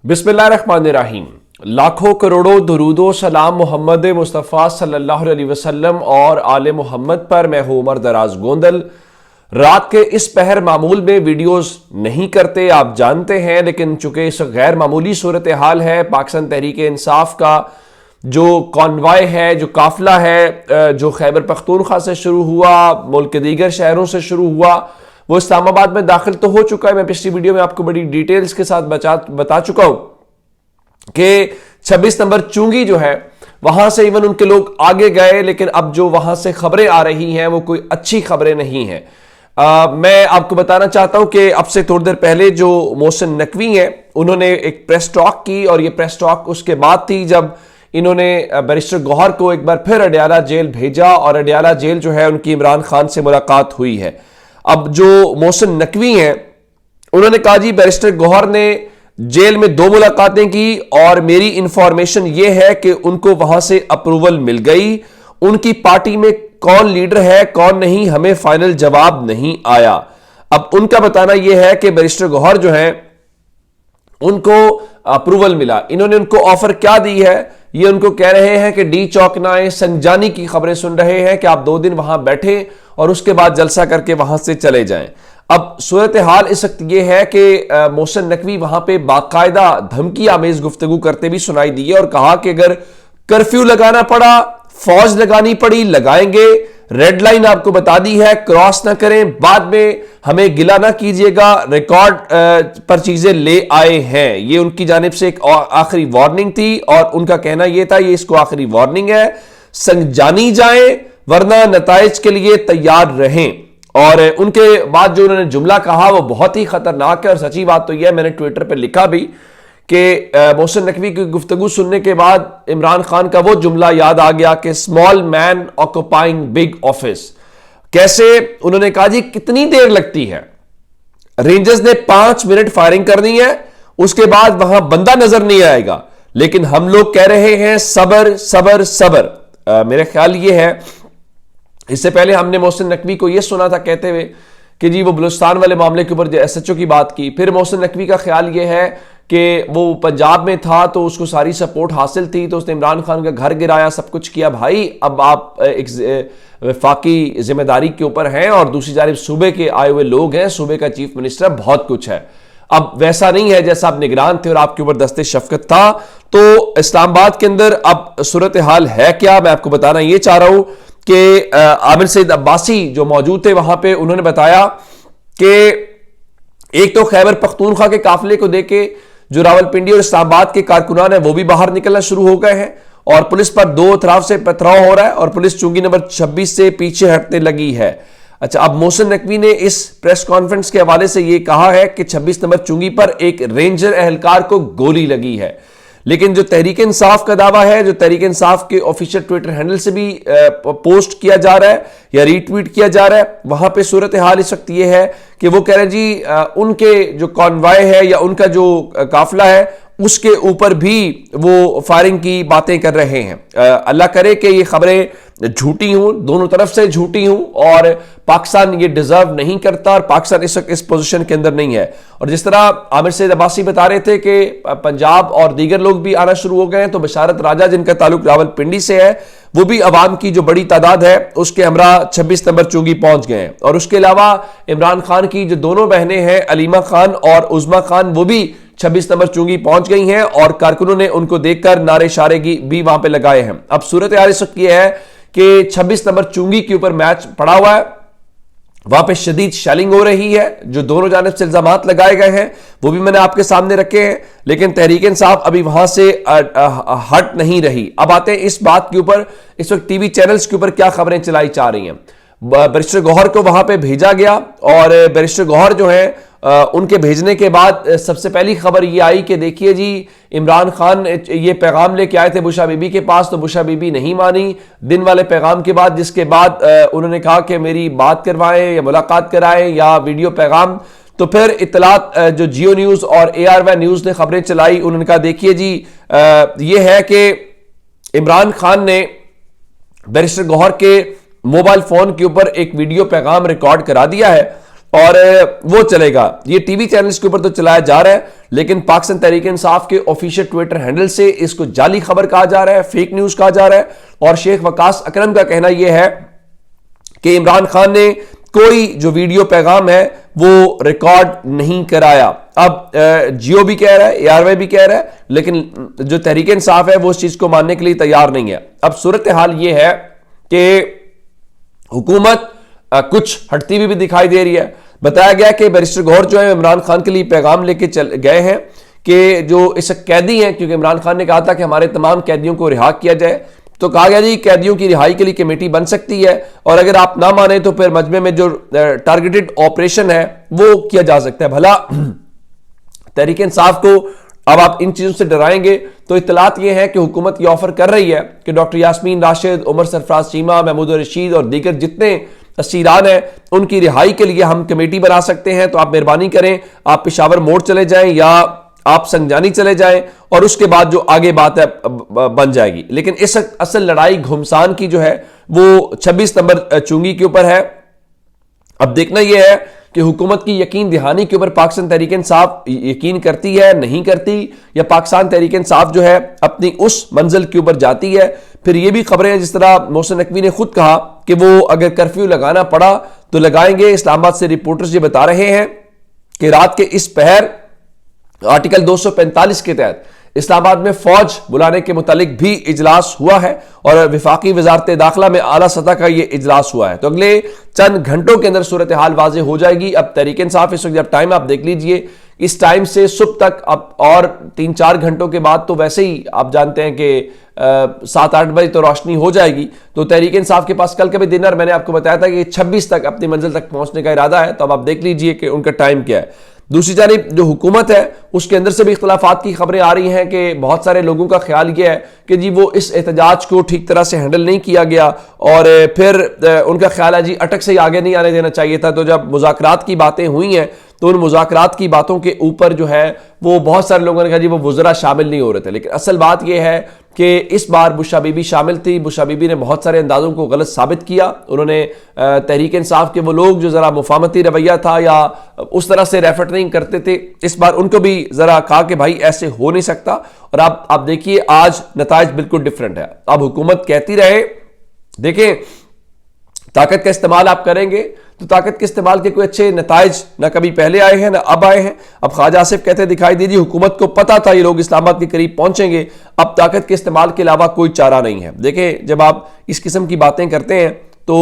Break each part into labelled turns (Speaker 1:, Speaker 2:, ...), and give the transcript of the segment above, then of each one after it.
Speaker 1: बिस्मिल्लाहिर्रहमानिर्रहीम। लाखों करोड़ों दुरूदो सलाम मोहम्मद मुस्तफ़ा सल्लल्लाहु अलैहि वसल्लम और आले मोहम्मद पर। मैं हूं उमर दराज गोंदल। रात के इस पहर मामूल में वीडियोस नहीं करते, आप जानते हैं, लेकिन चूंकि इस गैर मामूली सूरत हाल है, पाकिस्तान तहरीक इंसाफ का जो कॉन्वॉय है, जो काफिला है, जो खैबर पख्तूनख्वा से शुरू हुआ, मुल्क के दीगर शहरों से शुरू हुआ, वो इस्लामाबाद में दाखिल तो हो चुका है। मैं पिछली वीडियो में आपको बड़ी डिटेल्स के साथ बता चुका हूं कि 26 नंबर चुंगी जो है वहां से इवन उनके लोग आगे गए, लेकिन अब जो वहां से खबरें आ रही हैं वो कोई अच्छी खबरें नहीं है। मैं आपको बताना चाहता हूं कि अब से थोड़ी देर पहले जो मोहसिन नकवी हैं उन्होंने एक प्रेस टॉक की, और ये प्रेस टॉक उसके बाद थी जब इन्होंने बैरिस्टर गौहर को एक बार फिर अडयाला जेल भेजा, और अडयाला जेल जो है उनकी इमरान खान से मुलाकात हुई है। अब जो मोहसिन नकवी हैं उन्होंने कहा जी बैरिस्टर गौहर ने जेल में 2 मुलाकातें की और मेरी इंफॉर्मेशन यह है कि उनको वहां से अप्रूवल मिल गई। उनकी पार्टी में कौन लीडर है कौन नहीं, हमें फाइनल जवाब नहीं आया। अब उनका बताना यह है कि बैरिस्टर गौहर जो है उनको अप्रूवल मिला। इन्होंने उनको ऑफर क्या दी है, ये उनको कह रहे हैं कि डी चौक ना आए, संजानी की खबरें सुन रहे हैं कि आप 2 दिन वहां बैठे और उसके बाद जलसा करके वहां से चले जाएं। अब सूरत हाल इस वक्त यह है कि मोहसिन नकवी वहां पे बाकायदा धमकी आमेज गुफ्तगू करते भी सुनाई दी है और कहा कि अगर कर्फ्यू लगाना पड़ा, फौज लगानी पड़ी, लगाएंगे। रेड लाइन आपको बता दी है, क्रॉस ना करें, बाद में हमें गिला ना कीजिएगा, रिकॉर्ड पर चीजें ले आए हैं। ये उनकी जानिब से एक आखिरी वार्निंग थी, और उनका कहना यह था ये इसको आखिरी वार्निंग है, संजानी जाए वरना नताइज के लिए तैयार रहें। और उनके बाद जो उन्होंने जुमला कहा वो बहुत ही खतरनाक है, और सच्ची बात तो यह मैंने ट्विटर पर लिखा भी कि मोहसिन नकवी की गुफ्तगू सुनने के बाद इमरान खान का वो जुमला याद आ गया कि small man occupying big office. कैसे उन्होंने कहा जी कितनी देर लगती है, रेंजर्स ने 5 मिनट फायरिंग करनी है, उसके बाद वहां बंदा नजर नहीं आएगा, लेकिन हम लोग कह रहे हैं सबर सबर सबर। मेरा ख्याल ये है, इससे पहले हमने मोहसिन नकवी को यह सुना था कहते हुए कि जी वो बलूचिस्तान वाले मामले के ऊपर SHO की बात की। फिर मोहसिन नकवी का ख्याल यह है कि वो पंजाब में था तो उसको सारी सपोर्ट हासिल थी, तो उसने इमरान खान का घर गिराया, सब कुछ किया। भाई अब आप एक वफाकी जिम्मेदारी के ऊपर हैं और दूसरी जानिब सूबे के आए हुए लोग हैं, सूबे का चीफ मिनिस्टर, बहुत कुछ है। अब वैसा नहीं है जैसा आप निगरान थे और आपके ऊपर दस्ते शफकत था। तो इस्लामाबाद के अंदर अब सूरत हाल है क्या, मैं आपको बताना ये चाह रहा हूं कि आमिर सईद अब्बासी जो मौजूद थे वहां पे, उन्होंने बताया कि एक तो खैबर पख्तूनख्वा के काफिले को देके जो रावलपिंडी और इस्लामाबाद के कारकुनान है वो भी बाहर निकलना शुरू हो गए हैं, और पुलिस पर 2 तरफ से पथराव हो रहा है, और पुलिस चुंगी नंबर 26 से पीछे हटने लगी है। अच्छा, अब मोहसिन नकवी ने इस प्रेस कॉन्फ्रेंस के हवाले से यह कहा है कि 26 नंबर चुंगी पर एक रेंजर एहलकार को गोली लगी है, लेकिन जो तहरीक इंसाफ का दावा है, जो तहरीक इंसाफ के ऑफिशियल ट्विटर हैंडल से भी पोस्ट किया जा रहा है या रीट्वीट किया जा रहा है, वहां पे सूरत हाल इस वक्त ये है कि वो कह रहे हैं जी उनके जो कॉन्वॉय है या उनका जो काफिला है उसके ऊपर भी वो फायरिंग की बातें कर रहे हैं। अल्लाह करे कि ये खबरें झूठी हूं, दोनों तरफ से झूठी हूं, और पाकिस्तान ये डिजर्व नहीं करता, और पाकिस्तान इस वक्त इस पोजीशन के अंदर नहीं है। और जिस तरह आमिर सईद अब्बासी बता रहे थे कि पंजाब और दीगर लोग भी आना शुरू हो गए हैं, तो बशारत राजा जिनका ताल्लुक रावलपिंडी से है वो भी अवाम की जो बड़ी तादाद है उसके हमरा 26 नंबर चुंगी पहुंच गए हैं। और उसके अलावा इमरान खान की जो दोनों बहनें हैं अलीमा खान और उज़मा खान, वो भी 26 नंबर चुंगी पहुंच गई हैं, और कारकुनों ने उनको देखकर नारे शारे भी वहां पे लगाए हैं। अब सूरत हाल इस वक्त यह है कि 26 नंबर चुंगी के ऊपर मैच पड़ा हुआ है, वहां पे शदीद शेलिंग हो रही है, जो दोनों जानिब से इल्जामात लगाए गए हैं वो भी मैंने आपके सामने रखे हैं, लेकिन तहरीक इंसाफ अभी वहां से हट नहीं रही। अब आते हैं इस बात के ऊपर, इस वक्त टीवी चैनल्स के ऊपर क्या खबरें चलाई जा रही हैं। बैरिस्टर गौहर को वहां पे भेजा गया, और बैरिस्टर गौहर जो है उनके भेजने के बाद सबसे पहली खबर ये आई कि देखिए जी इमरान खान ये पैगाम लेके आए थे बुशा बीबी के पास, तो बुशा बीबी नहीं मानी दिन वाले पैगाम के बाद, जिसके बाद उन्होंने कहा कि मेरी बात करवाएं या मुलाकात कराएं या वीडियो पैगाम। तो फिर इतलात जो जियो न्यूज और ARY न्यूज ने खबरें चलाई, उन्होंने कहा देखिए जी ये है कि इमरान खान ने बैरिस्टर गौहर के मोबाइल फोन के ऊपर एक वीडियो पैगाम रिकॉर्ड करा दिया है, اور وہ چلے گا. یہ ٹی وی چینلز کے اوپر تو چلایا جا رہا ہے, لیکن پاکستان تحریک انصاف کے آفیشیل ٹویٹر ہینڈل سے اس کو جعلی خبر کہا جا رہا ہے, فیک نیوز کہا جا رہا ہے. اور شیخ وقاص اکرم کا کہنا یہ ہے کہ عمران خان نے کوئی جو ویڈیو پیغام ہے وہ ریکارڈ نہیں کرایا. اب جیو بھی کہہ رہا ہے, اے آر وائی بھی کہہ رہا ہے, لیکن جو تحریک انصاف ہے وہ اس چیز کو ماننے کے لیے تیار نہیں ہے. اب صورتحال یہ ہے کہ حکومت کچھ ہٹتی ہوئی بھی دکھائی دے رہی ہے. بتایا گیا کہ بیرسٹر گوہر جو ہے عمران خان کے لیے پیغام لے کے گئے ہیں کہ جو اس قیدی ہیں, کیونکہ عمران خان نے کہا تھا کہ ہمارے تمام قیدیوں کو رہا کیا جائے, تو کہا گیا جی قیدیوں کی رہائی کے لیے کمیٹی بن سکتی ہے, اور اگر آپ نہ مانیں تو پھر مجمع میں جو ٹارگیٹڈ آپریشن ہے وہ کیا جا سکتا ہے. بھلا تحریک انصاف کو اب آپ ان چیزوں سے ڈرائیں گے تو اطلاعات یہ ہے کہ حکومت یہ آفر کر رہی ہے کہ ڈاکٹر یاسمین راشد, عمر سرفراز چیمہ, محمود رشید اور دیگر جتنے اسیران ہیں ان کی رہائی کے لیے ہم کمیٹی بنا سکتے ہیں, تو آپ مہربانی کریں, آپ پشاور موڑ چلے جائیں یا آپ سنگجانی چلے جائیں اور اس کے بعد جو آگے بات ہے بن جائے گی. لیکن اس اصل لڑائی گھمسان کی جو ہے وہ 26 نمبر چونگی کے اوپر ہے. اب دیکھنا یہ ہے کہ حکومت کی یقین دہانی کے اوپر پاکستان تحریک انصاف یقین کرتی ہے, نہیں کرتی, یا پاکستان تحریک انصاف جو ہے اپنی اس منزل کے اوپر جاتی ہے. پھر یہ بھی خبریں ہیں جس طرح محسن نقوی نے خود کہا کہ وہ اگر کرفیو لگانا پڑا تو لگائیں گے. اسلام آباد سے رپورٹرز یہ بتا رہے ہیں کہ رات کے اس پہر آرٹیکل 245 کے تحت اسلام آباد میں فوج بلانے کے متعلق بھی اجلاس ہوا ہے, اور وفاقی وزارت داخلہ میں اعلیٰ سطح کا یہ اجلاس ہوا ہے. تو اگلے چند گھنٹوں کے اندر صورتحال واضح ہو جائے گی. اب تحریک انصاف اس وقت جب ٹائم آپ دیکھ لیجئے, اس ٹائم سے صبح تک اب اور 3-4 گھنٹوں کے بعد تو ویسے ہی آپ جانتے ہیں کہ 7-8 بجے تو روشنی ہو جائے گی. تو تحریک انصاف کے پاس کل کا بھی ڈنر میں نے آپ کو بتایا تھا کہ 26 تک اپنی منزل تک پہنچنے کا ارادہ ہے. تو اب آپ دیکھ لیجئے کہ ان کا ٹائم کیا ہے. دوسری جانب جو حکومت ہے اس کے اندر سے بھی اختلافات کی خبریں آ رہی ہیں کہ بہت سارے لوگوں کا خیال یہ ہے کہ جی وہ اس احتجاج کو ٹھیک طرح سے ہینڈل نہیں کیا گیا, اور پھر ان کا خیال ہے جی اٹک سے ہی آگے نہیں آنے دینا چاہیے تھا. تو جب مذاکرات کی باتیں ہوئی ہیں تو ان مذاکرات کی باتوں کے اوپر جو ہے وہ بہت سارے لوگوں نے کہا جی وہ وزراء شامل نہیں ہو رہے تھے. لیکن اصل بات یہ ہے کہ اس بار بشرا بی بی شامل تھی. بشرا بی بی نے بہت سارے اندازوں کو غلط ثابت کیا. انہوں نے تحریک انصاف کے وہ لوگ جو ذرا مفاہمتی رویہ تھا یا اس طرح سے ریفر نہیں کرتے تھے, اس بار ان کو بھی ذرا کہا کہ بھائی ایسے ہو نہیں سکتا. اور آپ دیکھیے آج نتائج بالکل ڈیفرنٹ ہے. اب حکومت کہتی رہے, دیکھیں طاقت کا استعمال آپ کریں گے تو طاقت کے استعمال کے کوئی اچھے نتائج نہ کبھی پہلے آئے ہیں نہ اب آئے ہیں. اب خواجہ آصف کہتے دکھائی دیجیے حکومت کو پتا تھا یہ لوگ اسلام آباد کے قریب پہنچیں گے, اب طاقت کے استعمال کے علاوہ کوئی چارہ نہیں ہے. دیکھیں جب آپ اس قسم کی باتیں کرتے ہیں تو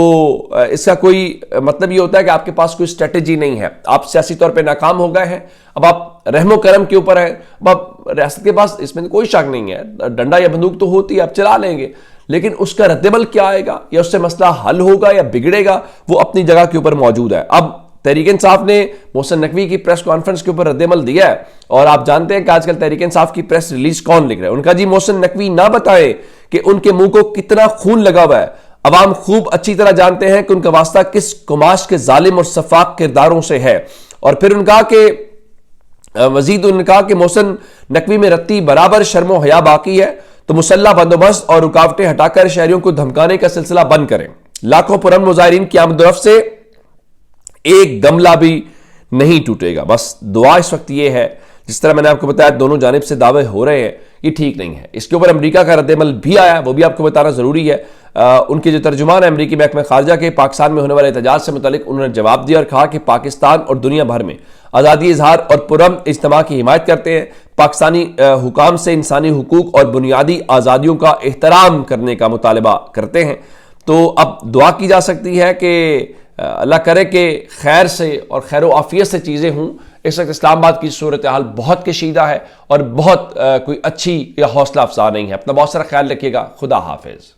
Speaker 1: اس کا کوئی مطلب یہ ہوتا ہے کہ آپ کے پاس کوئی اسٹریٹجی نہیں ہے, آپ سیاسی طور پہ ناکام ہو گئے ہیں. اب آپ رحم و کرم کے اوپر ہیں, اب آپ ریاست کے پاس اس میں کوئی شک نہیں ہے, ڈنڈا یا بندوق تو ہوتی ہے, آپ چلا لیں گے, لیکن اس کا رد عمل کیا آئے گا یا اس سے مسئلہ حل ہوگا یا بگڑے گا, وہ اپنی جگہ کے اوپر موجود ہے. اب تحریک انصاف نے محسن نقوی کی پریس کانفرنس کے اوپر رد عمل دیا ہے, اور آپ جانتے ہیں کہ آج کل تحریک انصاف کی پریس ریلیز کون لکھ رہا ہے. ان کا جی محسن نقوی نہ بتائیں کہ ان کے منہ کو کتنا خون لگا ہوا ہے. عوام خوب اچھی طرح جانتے ہیں کہ ان کا واسطہ کس کماش کے ظالم اور سفاک کرداروں سے ہے. اور پھر ان کا کہ مزید انہوں نے کہا کہ محسن نقوی میں رتی برابر شرم و حیا باقی ہے, تو مسلح بندوبست اور رکاوٹیں ہٹا کر شہریوں کو دھمکانے کا سلسلہ بند کریں. لاکھوں پرامن مظاہرین کی آمد و رفت سے ایک گملہ بھی نہیں ٹوٹے گا. بس دعا اس وقت یہ ہے, جس طرح میں نے آپ کو بتایا دونوں جانب سے دعوے ہو رہے ہیں, یہ ٹھیک نہیں ہے. اس کے اوپر امریکہ کا رد عمل بھی آیا, وہ بھی آپ کو بتانا ضروری ہے. ان کے جو ترجمان ہے امریکی محکمہ خارجہ کے, پاکستان میں ہونے والے احتجاج سے متعلق انہوں نے جواب دیا اور کہا کہ پاکستان اور دنیا بھر میں آزادی اظہار اور پرامن اجتماع کی حمایت کرتے ہیں. پاکستانی حکام سے انسانی حقوق اور بنیادی آزادیوں کا احترام کرنے کا مطالبہ کرتے ہیں. تو اب دعا کی جا سکتی ہے کہ اللہ کرے کہ خیر سے اور خیر و عافیت سے چیزیں ہوں. اس وقت اسلام آباد کی صورتحال بہت کشیدہ ہے اور بہت کوئی اچھی یا حوصلہ افزا نہیں ہے. اپنا بہت سارا خیال رکھیے گا. خدا حافظ.